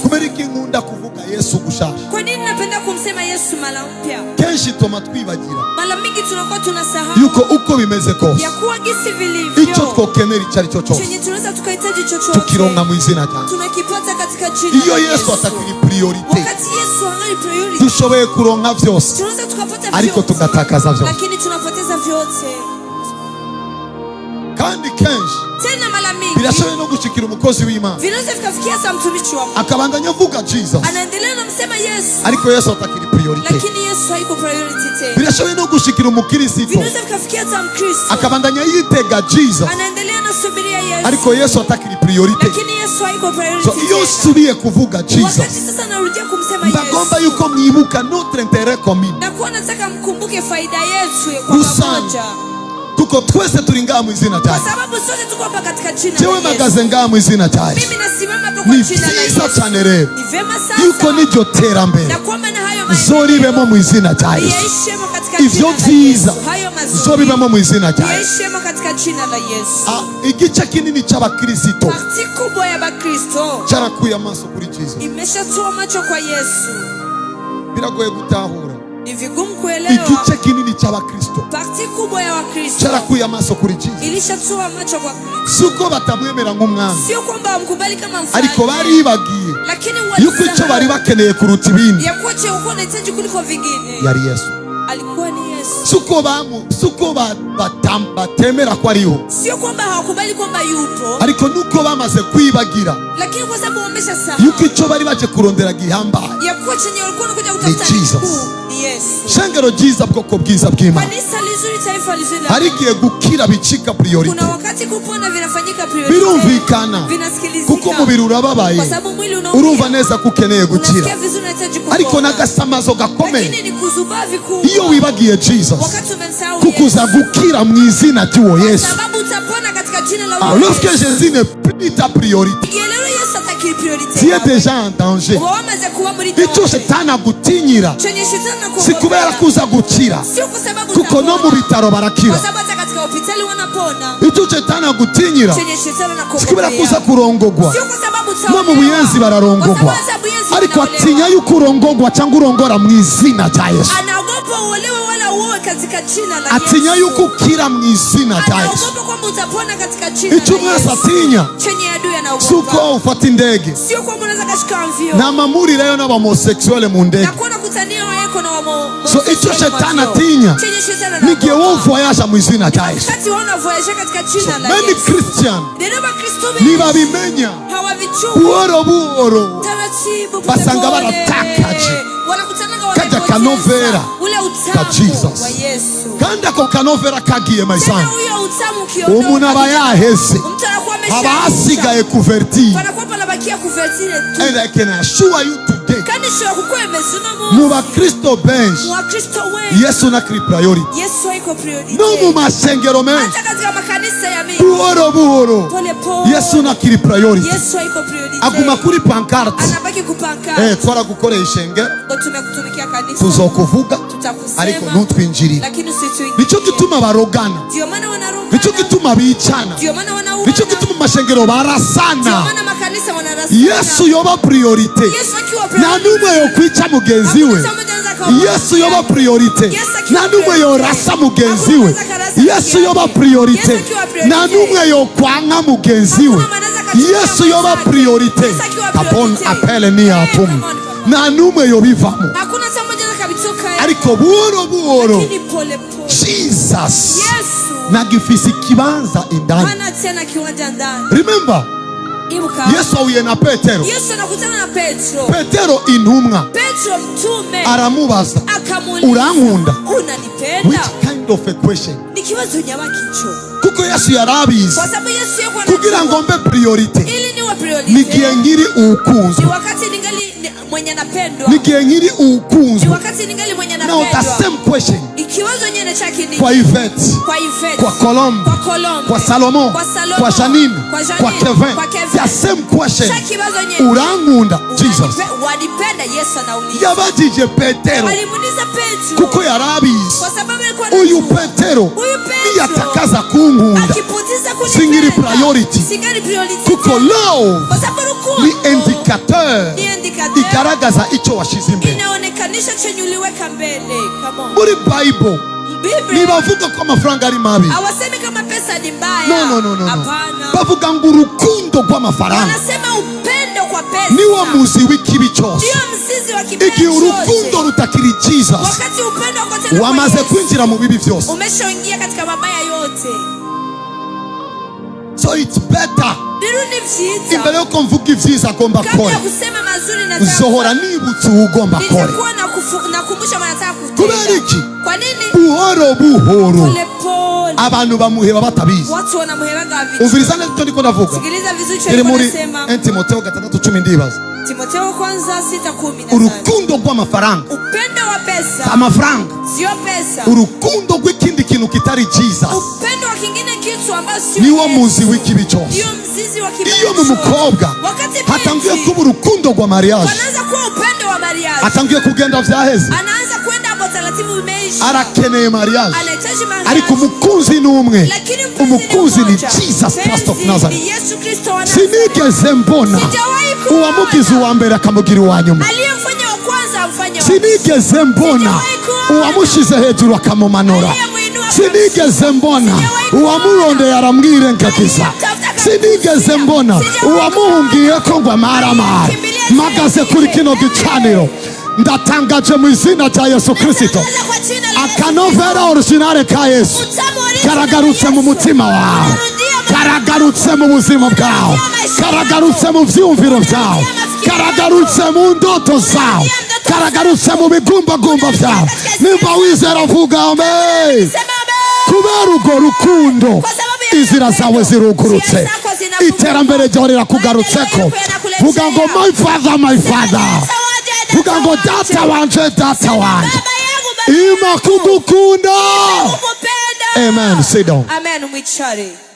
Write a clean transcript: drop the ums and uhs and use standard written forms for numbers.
Kuberiki ngunda kuvuga Yesu gushasha. Kwa nini napenda kumsema Yesu mara mpya? Kenshi toma twibagira. Mara mingi tunakuwa tunasahau. Yuko uko bimeze kose. Ya kuwa gisi vilivyo. Icho twokenera icari cyo cyose. Chenye tunaweza tukahitaji chochote. Tukironga mu izina ryawe. Tunakipata katika jina. Iyo Yesu atakiri priority. Wakati Yesu angali priority. Dushoboye kuronka vyose. Tunaweza tukapata vyote. Ariko tugatakaza vyose. Lakini tunapoteza vyote. Kandi kenshi tena mara mingi birashoboye no gushikira umukozi w'Imana. Vinaweza vikafikia sa mtumishi wa Mungu. Akabandanya vuga Jesus. Anaendelea na msema Yesu. Ariko Yesu atakiri priority. Lakini Yesu haiko priority tena. Birashoboye no gushikira umukristo. Vinaweza vikafikia sa mkristo. Akabandanya yitega Jesus. Anaendelea na subiria Yesu. Ariko Yesu atakiri priority. Lakini Yesu haiko priority so tena. Iyo subiye kuvuga Jesus. Wakati sasa narudia kumsema Yesu. Mbagomba yuko mwibuka notre intérêt commun. Na kuwa nataka mkumbuke faida yetu kwa pamoja. Kuko twese turi ngaha mu izina ryawe. Kwa sababu sote tuko hapa katika jina la Yesu. Jewe magaze ngaha mu izina ryawe. Mimi nasimama hapa kwa jina la Yesu. Ni cyane rero. Ni vema sasa. Yuko niryo terambere. Na kwamba na hayo maendeleo. Zoribemo mu izina ryawe. Yaishemo katika jina Ivyo la Yesu. vyiza. Hayo mazuri. Zoribemo mu izina ryawe. Yaishemo katika jina la Yesu. Igice kinini cy'abakristo. Parti kubwa ya bakristo. Charakuye amaso kuri Jesus. Imeshatoa macho kwa Yesu. Biragoye gutahura. Ni vigumu kuelewa. Igice kinini cy'abakristo. Parti kubwa ya wakristo. Charakuye amaso kuri Jesus. Ilishatoa macho kwa Kristo. Suko batamwemera nk'umwami. Sio kwamba wamkubali kama mfalme. Ariko bari bagiye. Lakini yuko icyo bari bakeneye kuruta ibindi. Yakuwa cyo uko unahitaji kuliko vingine. Yari Yesu. Alikuwa ni Yesu. Suko batemera ko ariho. Sio kwamba hawakubali kwamba yupo. Ariko nuko bamaze kwibagira. Lakini kwa sababu wameshasahau. Yuko icyo bari baje kurondera gihambaye. Yakuwa chenye walikuwa wanakuja kutafuta ni Yesu. Shengero jiza bwoko bwiza bw'Imana. Kanisa lizuri, taifa lizuri. Harigiye gukira bicika priority. Kuna wakati kupona vinafanyika priority. Birumvikana. Vinasikilizika. Kuko umubiri urababaye. Kwa sababu mwili unaumia. Urumva neza kukeneye gukira. Unasikia vizuri unahitaji kupona. Ariko nagasamazo gakomeye. Lakini ni kuzuba vikubwa. Iyo wibagiye Jesus. Wakati umemsahau Yesu. Kukuza gukira mu izina ry'uwo Yesu. Sababu utapona katika jina la Yesu. Alors que Jésus n'est plus ta priorité. Tu es déjà en danger. Icyo shetani agutinyira si kubera kuza gukira, kuko no mu bitaro barakira. Icyo shetani agutinyira si kubera kuza kurongogwa, no mu buyenzi bararongogwa. Ariko atinya yuko urongogwa cyangwa urongora mu izina rya Yesu. Atinya yuko ukira mu izina rya Yesu. Icyo mwese atinya suko ufata indege n'amamurire yo n'abahomosexuel mu ndege. So icyo shetani atinya nigihe wo voyage mu izina rya Yesu. Many Christian ntibabimenya, buhoro buhoro basanga baratakaje kajya kanovera ka Jesus. Kandi ako kanovera kagiye mayisanga umuntu aba yaheze, aba hasigaye kuvertire. And I can assure you today, mu bakristo benshi Yesu nakiri priority. No mu masengero menshi buhoro buhoro Yesu nakiri priority. Aguma kuri pancarte. Twara gukorera ishenge tuzokuvuga ariko ntutwinjirire. Nicyo gituma barogana, nicyo gituma bicana, nicyo gituma amashengero barasana. Yesu yoba priority. Nta numwe yo kwica mugenzi we. Yesu yoba priority. Nta numwe yo rasa mugenzi we. Yesu yoba priority. Nta numwe yo kwanga mugenzi we. Yesu yoba priority. Upon appel ni atum. Nta numwe yo bivamo. Ariko buhoro buhoro Jesus nagifisi kibanza indani. Remember, Yesu ahuye na Petero. Petero intumwa aramubaza, urankunda? Which kind of a question? Kuko Yesu yarabizi kugira ngo mbe priority nigihe ngiri ukunzwe, nigihe ngiri ukunzwe. Now the same question kwa Yvette, kwa Colombe, kwa Salomon, kwa Janine, kwa Kevin, the same question. Urankunda? Jesus yabajije Petero kuko yarabizi uyu Petero niyatakaza kunkunda singiri priority, kuko love ni indicateur igaragaza icyo washize imbere. Inaonekanisha chenye uliweka mbele. Come on. Muri Bible nibavuga ko amafaranga ari mabi. Hawasemi kama pesa ni mbaya. No. Hapana. Bavuga ngo urukundo rw'amafaranga. Wanasema upendo kwa pesa niwo muzi w'ikibi cyose. Ndio mzizi wa kibi cyose. Igihe urukundo rutakiri Jesus, wakati upendo kwa tena wamaze kwinjira mu bibi byose. Umeshaingia katika mabaya yote. So it's better. Biruni vyiza. Imbere yuko mvuga ivyiza agomba kore. Kabla kusema mazuri na nataka. Uzohora nibutse ugomba kore. Nitakuwa nakumbusha manataka kutenda. Kubera iki? Kwa nini? Buhoro buhoro. Pole pole. Abantu bamuheba batabizi. Watu wanamuhebaga vitu. Umviriza neza ndiko ndavuga. Sikiliza vizuri cyo nasema. Timotheo 3:10 ndibaza. Timotheo kwanza 6:10. Urukundo rw'amafaranga. Upendo wa pesa. Amafaranga. Sio pesa. Urukundo rw'ikindi kintu kitari Jesus. Upendo wa kingine kitu ambacho sio. Niwo muzi w'ikibi cyose. Ndio mzizi wa kibi. Iyo mu mukobwa hatangiye kuba urukundo rwa mariage. Anaanza kuwa upendo wa mariage. Hatangiye kugenda vyaheze. Anaanza kwenda hapo taratibu imeisha. Arakeneye mariage. Anahitaji mariage. Ariko umukunzi ni umwe. Umukunzi ni Jesus Christ of Nazareth. Yesu Kristo wa Nazareth. Sinigeze mbona uwamugize uwa mbere akamugira uwa nyuma. Aliyemfanya wa kwanza amfanye wa. Sinigeze mbona uwamushize hejuru akamumanura. Sinigeze mbona uwamurondeye aramwirengagiza. Sinigeze mbona uwamuhungiye ko ngo amaramara. Magaze kuri kino gicaniro ndatangaje mu izina rya Yesu Kristo, akanovera originale ka Yesu karagarutse mu mutima wawe, karagarutse mu buzima bwawe, karagarutse mu vyumviro byawe, karagarutse mu ndoto zawe, karagarutse mu bigumbagumba byawe. Nimba wizera vuga amen. Kubera urwo rukundo inzira zawe zirugurutse, iterambere ryawe rirakugarutseko. Vuga ngo my father, my father. Vuga ngo data wanje, data wanje. Ima kugukunda. Amen. Sit down. Amen. Mwicare.